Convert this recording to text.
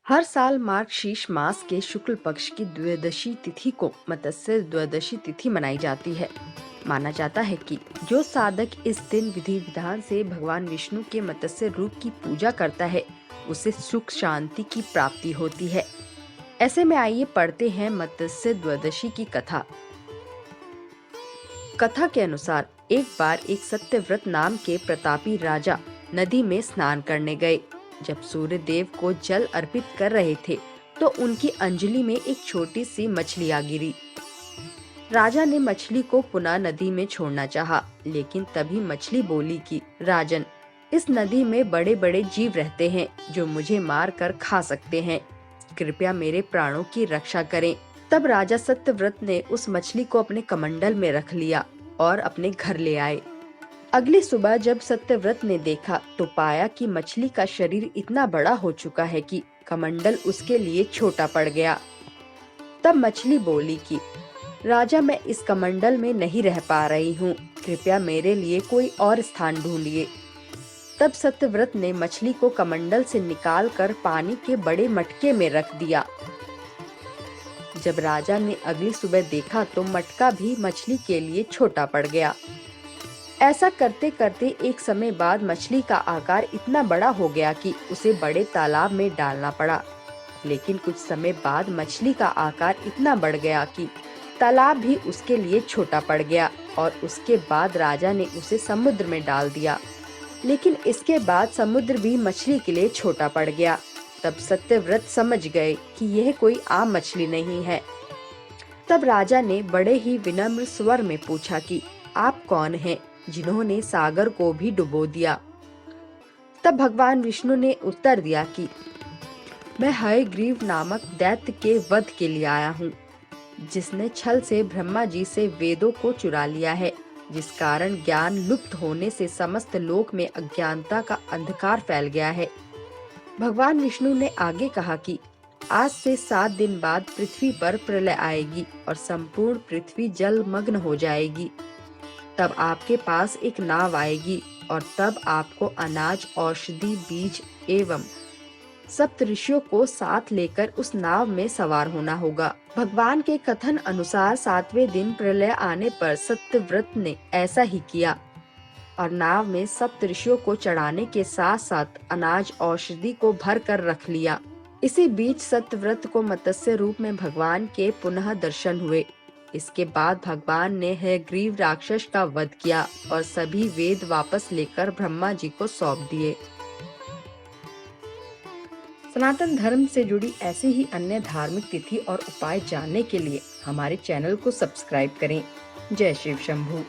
हर साल मार्गशीर्ष मास के शुक्ल पक्ष की द्वादशी तिथि को मत्स्य द्वादशी तिथि मनाई जाती है। माना जाता है कि जो साधक इस दिन विधि विधान से भगवान विष्णु के मत्स्य रूप की पूजा करता है, उसे सुख शांति की प्राप्ति होती है। ऐसे में आइए पढ़ते हैं मत्स्य द्वादशी की कथा। कथा के अनुसार एक बार एक सत्यव्रत नाम के प्रतापी राजा नदी में स्नान करने गए। जब सूर्य देव को जल अर्पित कर रहे थे तो उनकी अंजलि में एक छोटी सी मछली आ गिरी। राजा ने मछली को पुनः नदी में छोड़ना चाहा, लेकिन तभी मछली बोली कि राजन, इस नदी में बड़े बड़े जीव रहते हैं जो मुझे मार कर खा सकते हैं। कृपया मेरे प्राणों की रक्षा करें। तब राजा सत्यव्रत ने उस मछली को अपने कमंडल में रख लिया और अपने घर ले आए। अगली सुबह जब सत्यव्रत ने देखा तो पाया कि मछली का शरीर इतना बड़ा हो चुका है कि कमंडल उसके लिए छोटा पड़ गया। तब मछली बोली कि राजा, मैं इस कमंडल में नहीं रह पा रही हूँ, कृपया मेरे लिए कोई और स्थान ढूंढिए। तब सत्यव्रत ने मछली को कमंडल से निकालकर पानी के बड़े मटके में रख दिया। जब राजा ने अगली सुबह देखा तो मटका भी मछली के लिए छोटा पड़ गया। ऐसा करते करते एक समय बाद मछली का आकार इतना बड़ा हो गया कि उसे बड़े तालाब में डालना पड़ा। लेकिन कुछ समय बाद मछली का आकार इतना बढ़ गया कि तालाब भी उसके लिए छोटा पड़ गया और उसके बाद राजा ने उसे समुद्र में डाल दिया। लेकिन इसके बाद समुद्र भी मछली के लिए छोटा पड़ गया। तब सत्यव्रत समझ गए कि यह कोई आम मछली नहीं है। तब राजा ने बड़े ही विनम्र स्वर में पूछा कि आप कौन हैं, जिन्होंने सागर को भी डुबो दिया। तब भगवान विष्णु ने उत्तर दिया कि मैं हयग्रीव नामक दैत्य के वध के लिए आया हूँ, जिसने छल से ब्रह्मा जी से वेदों को चुरा लिया है, जिस कारण ज्ञान लुप्त होने से समस्त लोक में अज्ञानता का अंधकार फैल गया है। भगवान विष्णु ने आगे कहा कि आज से 7 दिन बाद पृथ्वी पर प्रलय आएगी और संपूर्ण पृथ्वी जलमग्न हो जाएगी। तब आपके पास एक नाव आएगी और तब आपको अनाज, औषधि, बीज एवं सप्त ऋषियों को साथ लेकर उस नाव में सवार होना होगा। भगवान के कथन अनुसार 7वें दिन प्रलय आने पर सत्यव्रत ने ऐसा ही किया और नाव में सप्त ऋषियों को चढ़ाने के साथ साथ अनाज, औषधि को भर कर रख लिया। इसी बीच सत्यव्रत को मत्स्य रूप में भगवान के पुनः दर्शन हुए। इसके बाद भगवान ने हयग्रीव राक्षस का वध किया और सभी वेद वापस लेकर ब्रह्मा जी को सौंप दिए। सनातन धर्म से जुड़ी ऐसी ही अन्य धार्मिक तिथि और उपाय जानने के लिए हमारे चैनल को सब्सक्राइब करें। जय शिव शंभू।